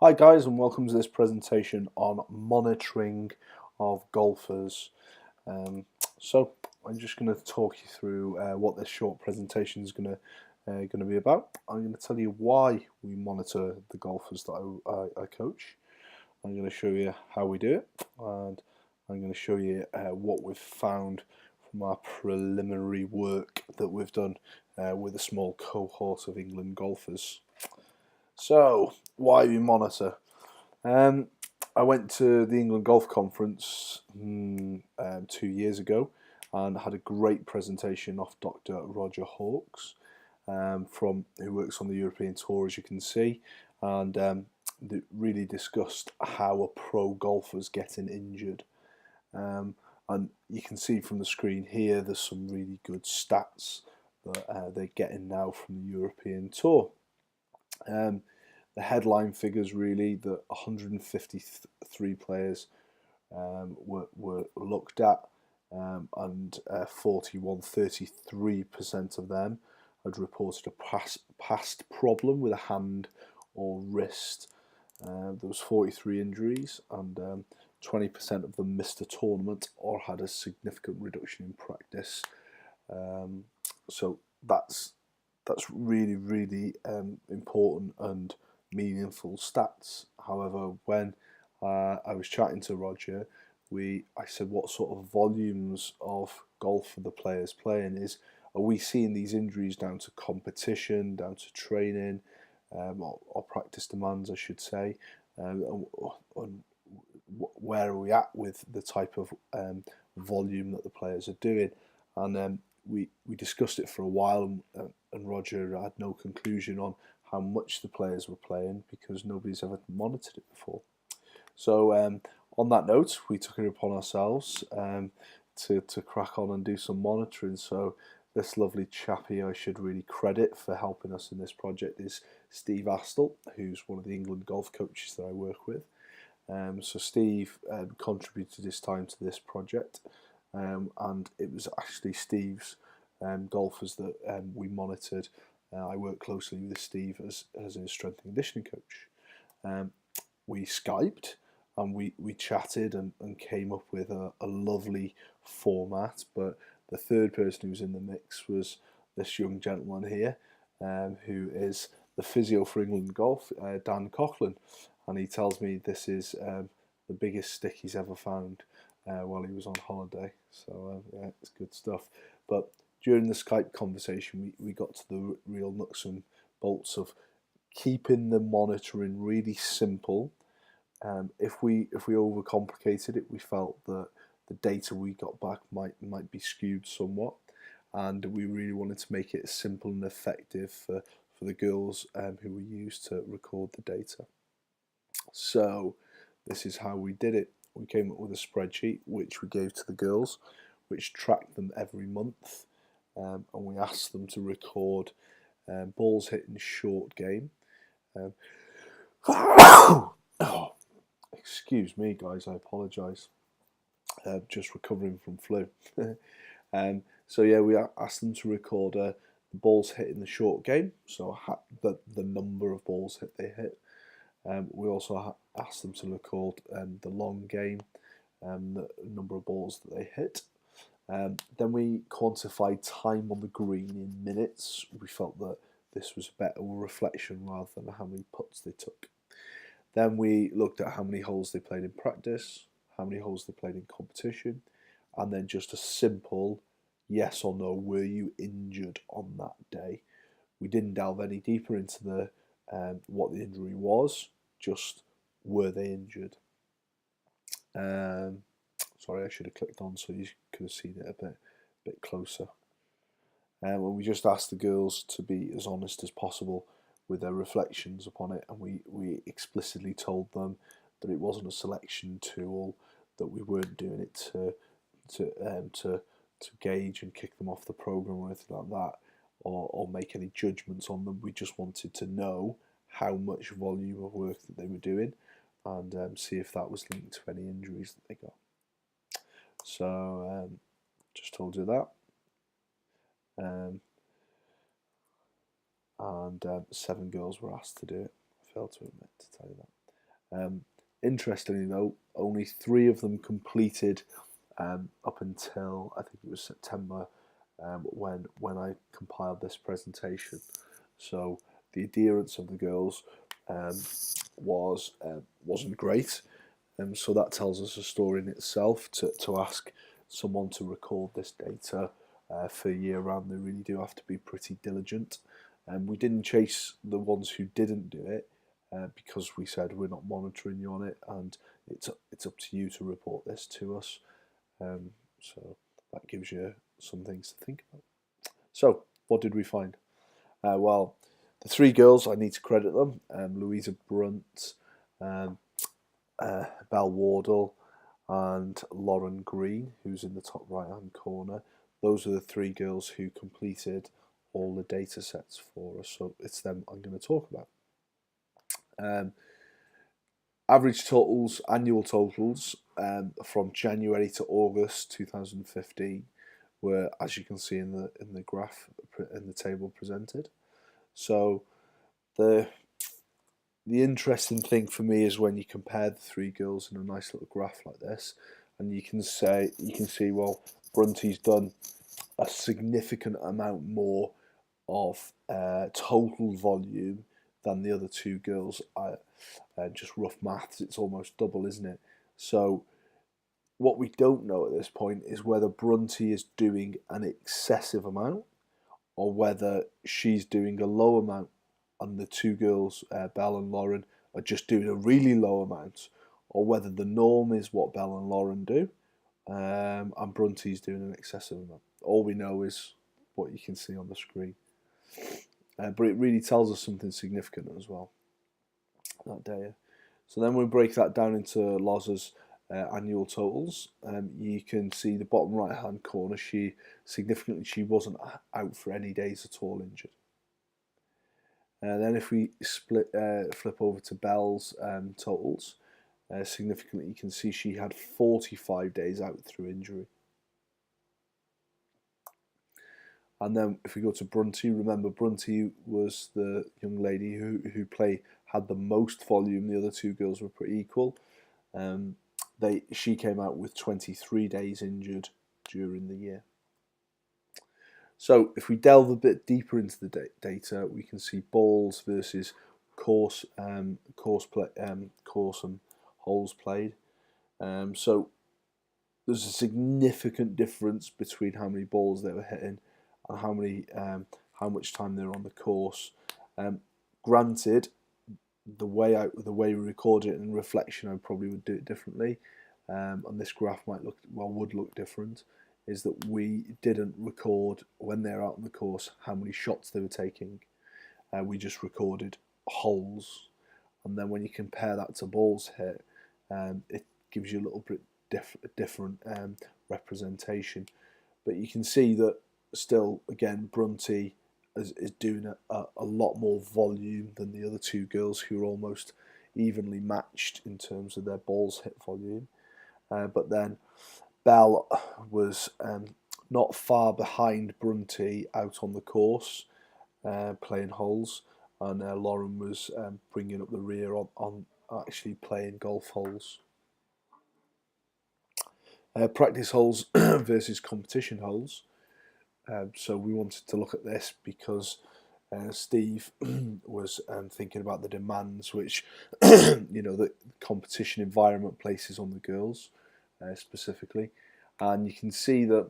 Hi guys, and welcome to this presentation on monitoring of golfers. Um, so I'm just going to talk you through what this short presentation is going to be about. I'm going to tell you why we monitor the golfers that I coach. I'm going to show you how we do it, and I'm going to show you what we've found from our preliminary work that we've done with a small cohort of England golfers. So, why we monitor? Um, I went to the England Golf Conference 2 years ago and had a great presentation off Dr. Roger Hawkes, from who works on the European Tour, as you can see, and really discussed how a pro golfer's getting injured. Um, and you can see from the screen here, there's some really good stats that they're getting now from the European Tour. The headline figures really that 153 players were looked at, and 33% of them had reported a past problem with a hand or wrist. There was 43 injuries, and 20% of them missed a tournament or had a significant reduction in practice. So that's really important and meaningful stats. However, when I was chatting to Roger, I said, what sort of volumes of golf are the players playing? Are we seeing these injuries down to competition, down to training, or practice demands, I should say? And where are we at with the type of volume that the players are doing? And we discussed it for a while, and Roger had no conclusion on how much the players were playing because nobody's ever monitored it before. So on that note, we took it upon ourselves to crack on and do some monitoring. So this lovely chappie I should really credit for helping us in this project is Steve Astle, who's one of the England golf coaches that I work with. So Steve contributed his time to this project, and it was actually Steve's golfers that we monitored. I work closely with Steve as his strength and conditioning coach. We Skyped and we chatted and came up with a lovely format. But the third person who was in the mix was this young gentleman here, who is the physio for England Golf, Dan Coughlin, and he tells me this is the biggest stick he's ever found while he was on holiday. So yeah, it's good stuff. But during the Skype conversation, we got to the real nuts and bolts of keeping the monitoring really simple. If we overcomplicated it, we felt that the data we got back might be skewed somewhat, and we really wanted to make it simple and effective for the girls who were used to record the data. So this is how we did it. We came up with a spreadsheet which we gave to the girls, which tracked them every month, and we asked them to record balls hit in short game. Oh, excuse me, guys. I apologise. Just recovering from flu. So yeah, we asked them to record the balls hit in the short game, so the number of balls hit they hit. We also asked them to record the long game, the number of balls that they hit. Then we quantified time on the green in minutes. We felt that this was a better reflection rather than how many putts they took. Then we looked at how many holes they played in practice, how many holes they played in competition, and then just a simple yes or no, were you injured on that day? We didn't delve any deeper into the what the injury was, just were they injured? Um, Sorry, I should have clicked on so you could have seen it a bit closer. And we just asked the girls to be as honest as possible with their reflections upon it, and we explicitly told them that it wasn't a selection tool, that we weren't doing it to gauge and kick them off the program or anything like that, or make any judgments on them. We just wanted to know how much volume of work that they were doing, and see if that was linked to any injuries that they got. So just told you that. And 7 girls were asked to do it. I failed to admit to tell you that. Interestingly though, only 3 of them completed up until I think it was September when I compiled this presentation. So the adherence of the girls wasn't great, so that tells us a story in itself. To ask someone to record this data for year round, they really do have to be pretty diligent. And we didn't chase the ones who didn't do it because we said we're not monitoring you on it, and it's up to you to report this to us. So that gives you some things to think about. So what did we find? Well, the 3 girls, I need to credit them: Louisa Brunt, Belle Wardle, and Lauren Green, who's in the top right hand corner. Those are the 3 girls who completed all the data sets for us, so it's them I'm going to talk about. Average totals, annual totals from January to August 2015 were, as you can see in the graph in the table presented. So the interesting thing for me is when you compare the 3 girls in a nice little graph like this, and you can see, well, Brunty's done a significant amount more of total volume than the other 2 girls. Just rough maths, it's almost double, isn't it? So what we don't know at this point is whether Brunty is doing an excessive amount or whether she's doing a low amount and the 2 girls, Belle and Lauren, are just doing a really low amount, or whether the norm is what Belle and Lauren do and Brunty's doing an excessive amount. All we know is what you can see on the screen. But it really tells us something significant as well, that data. So then we break that down into Loz's annual totals. You can see the bottom right hand corner, she wasn't out for any days at all injured. Then if we flip over to Belle's totals, significantly you can see she had 45 days out through injury. And then if we go to Brunty, remember Brunty was the young lady who had the most volume. The other 2 girls were pretty equal. She came out with 23 days injured during the year. So if we delve a bit deeper into the data, we can see balls versus course and holes played. So there's a significant difference between how many balls they were hitting and how much time they were on the course. Granted, the way we record it in reflection, I probably would do it differently. And this graph would look different. Is that we didn't record when they're out on the course how many shots they were taking. We just recorded holes, and then when you compare that to balls hit, it gives you a little bit different representation. But you can see that still, again, Brunty is doing a lot more volume than the other 2 girls, who are almost evenly matched in terms of their balls hit volume. But then Belle was not far behind Brunty out on the course, playing holes, and Lauren was bringing up the rear on actually playing golf holes. Practice holes versus competition holes. So we wanted to look at this because Steve was thinking about the demands which the competition environment places on the girls specifically, and you can see that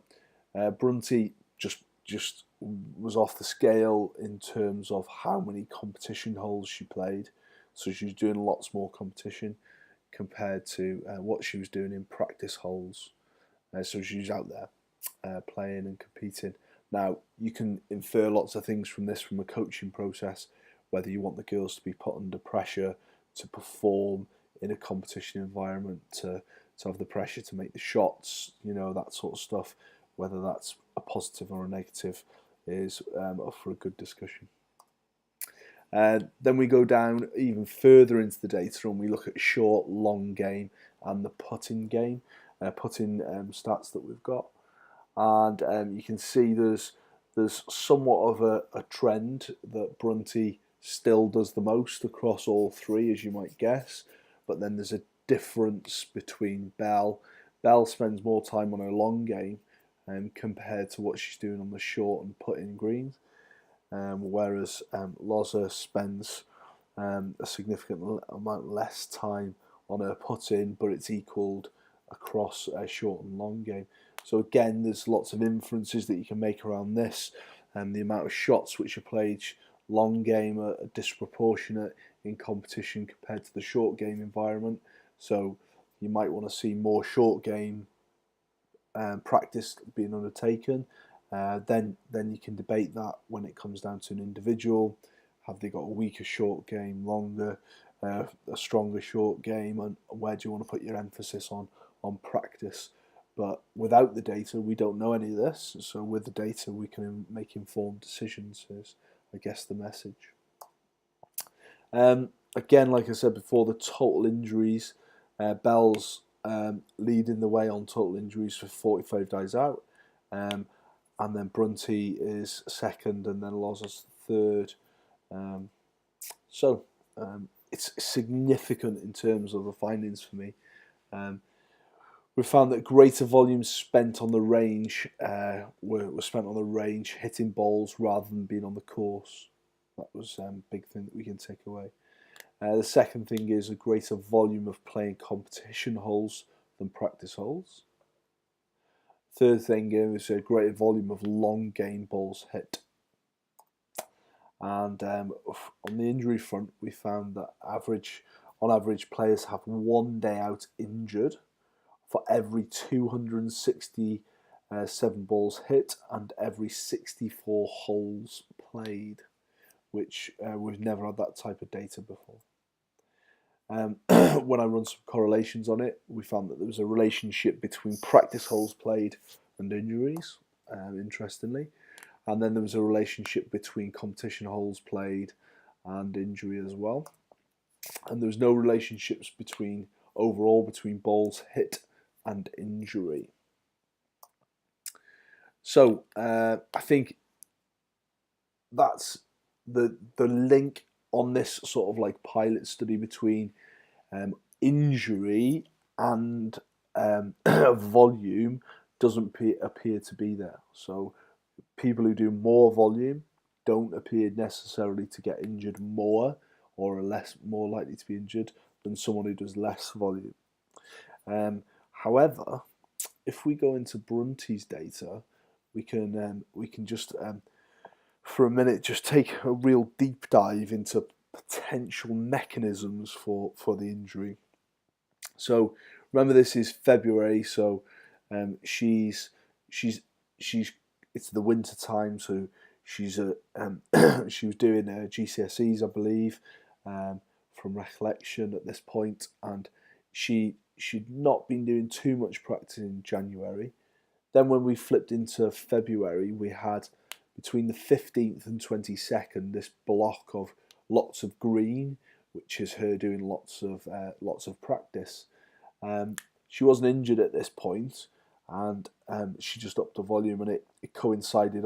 Brunty just was off the scale in terms of how many competition holes she played. So she was doing lots more competition compared to what she was doing in practice holes. So she was out there playing and competing. Now, you can infer lots of things from this from a coaching process, whether you want the girls to be put under pressure to perform in a competition environment, to have the pressure to make the shots, that sort of stuff. Whether that's a positive or a negative is up for a good discussion. Then we go down even further into the data and we look at short, long game and the putting game, putting stats that we've got. And you can see there's somewhat of a trend that Brunty still does the most across all 3, as you might guess. but then there's a difference between Bell. Bell spends more time on her long game compared to what she's doing on the short and put-in greens, whereas Loza spends a significant amount less time on her put-in, but it's equalled across a short and long game. So again, there's lots of inferences that you can make around this, and the amount of shots which are played long game are disproportionate in competition compared to the short game environment. So you might want to see more short game practice being undertaken. Then you can debate that when it comes down to an individual. Have they got a weaker short game, longer, a stronger short game, and where do you want to put your emphasis on practice? But without the data, we don't know any of this. So with the data, we can make informed decisions, is, I guess, the message. Again, like I said before, the total injuries, Bell's leading the way on total injuries for 45 days out. And then Brunty is second, and then Loza's third. So it's significant in terms of the findings for me. We found that greater volumes spent on the range were spent on the range, hitting balls rather than being on the course. That was a big thing that we can take away. The second thing is a greater volume of playing competition holes than practice holes. Third thing is a greater volume of long game balls hit. And on the injury front, we found that on average, players have 1 day out injured for every 267 balls hit and every 64 holes played, which we've never had that type of data before. When I run some correlations on it, we found that there was a relationship between practice holes played and injuries, interestingly. And then there was a relationship between competition holes played and injury as well. And there was no relationships overall between balls hit and injury. So I think that's the link on this sort of like pilot study between injury and volume doesn't appear to be there. So people who do more volume don't appear necessarily to get injured more or are more likely to be injured than someone who does less volume. However, if we go into Brunty's data, we can just for a minute just take a real deep dive into potential mechanisms for the injury. So remember, this is February, so she's it's the winter time, so she's she was doing GCSEs, I believe, from recollection at this point, and she'd not been doing too much practice in January. Then when we flipped into February, we had between the 15th and 22nd this block of lots of green, which is her doing lots of practice. She wasn't injured at this point, and she just upped the volume, and it coincided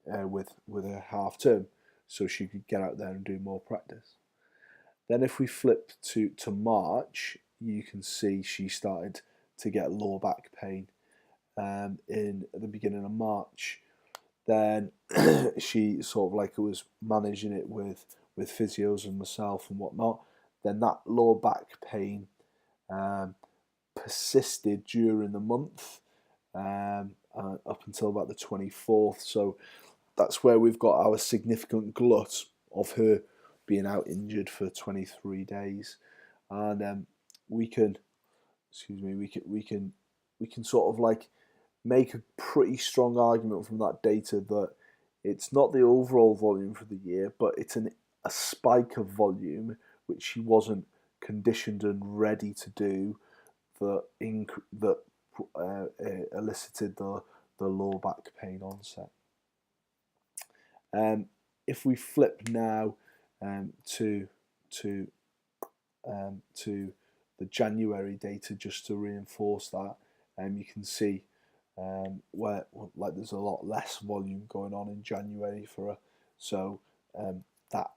with her half term, so she could get out there and do more practice. Then if we flip to March, you can see she started to get lower back pain at the beginning of March. Then she sort of like was managing it with physios and myself and whatnot. Then that lower back pain persisted during the month up until about the 24th. So that's where we've got our significant glut of her being out injured for 23 days, and we can sort of like make a pretty strong argument from that data that it's not the overall volume for the year, but it's a spike of volume which she wasn't conditioned and ready to do that elicited the lower back pain onset. If we flip now to the January data, just to reinforce that, you can see where like there's a lot less volume going on in January for her. So that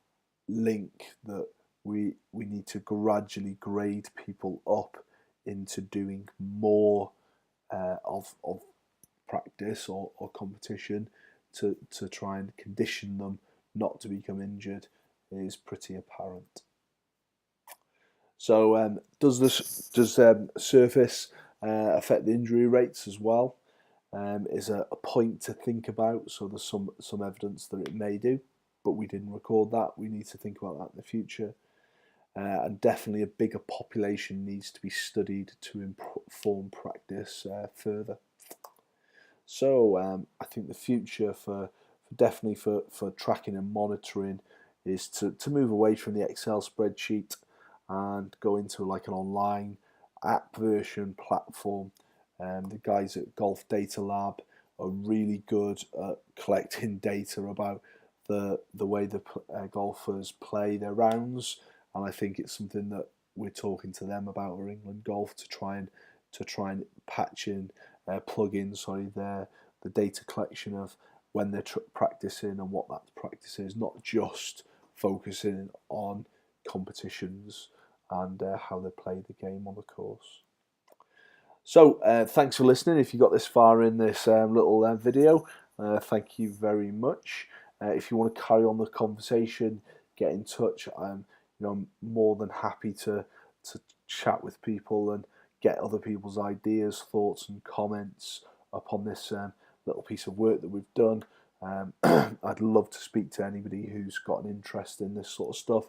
link that we need to gradually grade people up into doing more of practice or competition to try and condition them not to become injured is pretty apparent. So does surface affect the injury rates as well? Is a point to think about. So there's some evidence that it may do, but we didn't record that. We need to think about that in the future. And definitely a bigger population needs to be studied to inform practice further. So I think the future for definitely for tracking and monitoring is to move away from the Excel spreadsheet and go into like an online app version platform. The guys at Golf Data Lab are really good at collecting data about the way the golfers play their rounds, and I think it's something that we're talking to them about for England Golf to try and patch in, plug in, sorry, the data collection of when they're practicing and what that practice is, not just focusing on competitions and how they play the game on the course. So thanks for listening. If you got this far in this little video, thank you very much. If you want to carry on the conversation, get in touch. I'm more than happy to chat with people and get other people's ideas, thoughts, and comments upon this little piece of work that we've done. I'd love to speak to anybody who's got an interest in this sort of stuff,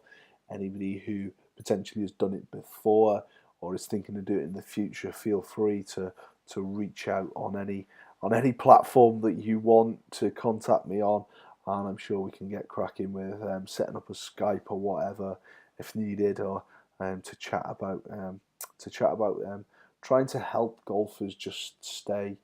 anybody who potentially has done it before or is thinking of doing it in the future. Feel free to reach out on any platform that you want to contact me on, and I'm sure we can get cracking with setting up a Skype or whatever if needed, or to chat about trying to help golfers just stay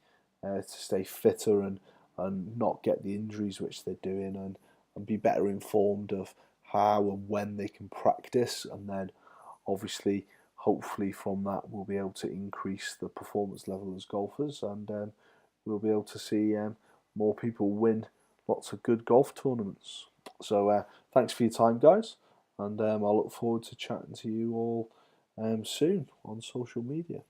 fitter and not get the injuries which they're doing, and be better informed of how and when they can practice, and then obviously hopefully from that we'll be able to increase the performance level as golfers, and we'll be able to see more people win lots of good golf tournaments. So thanks for your time, guys, and I'll look forward to chatting to you all soon on social media.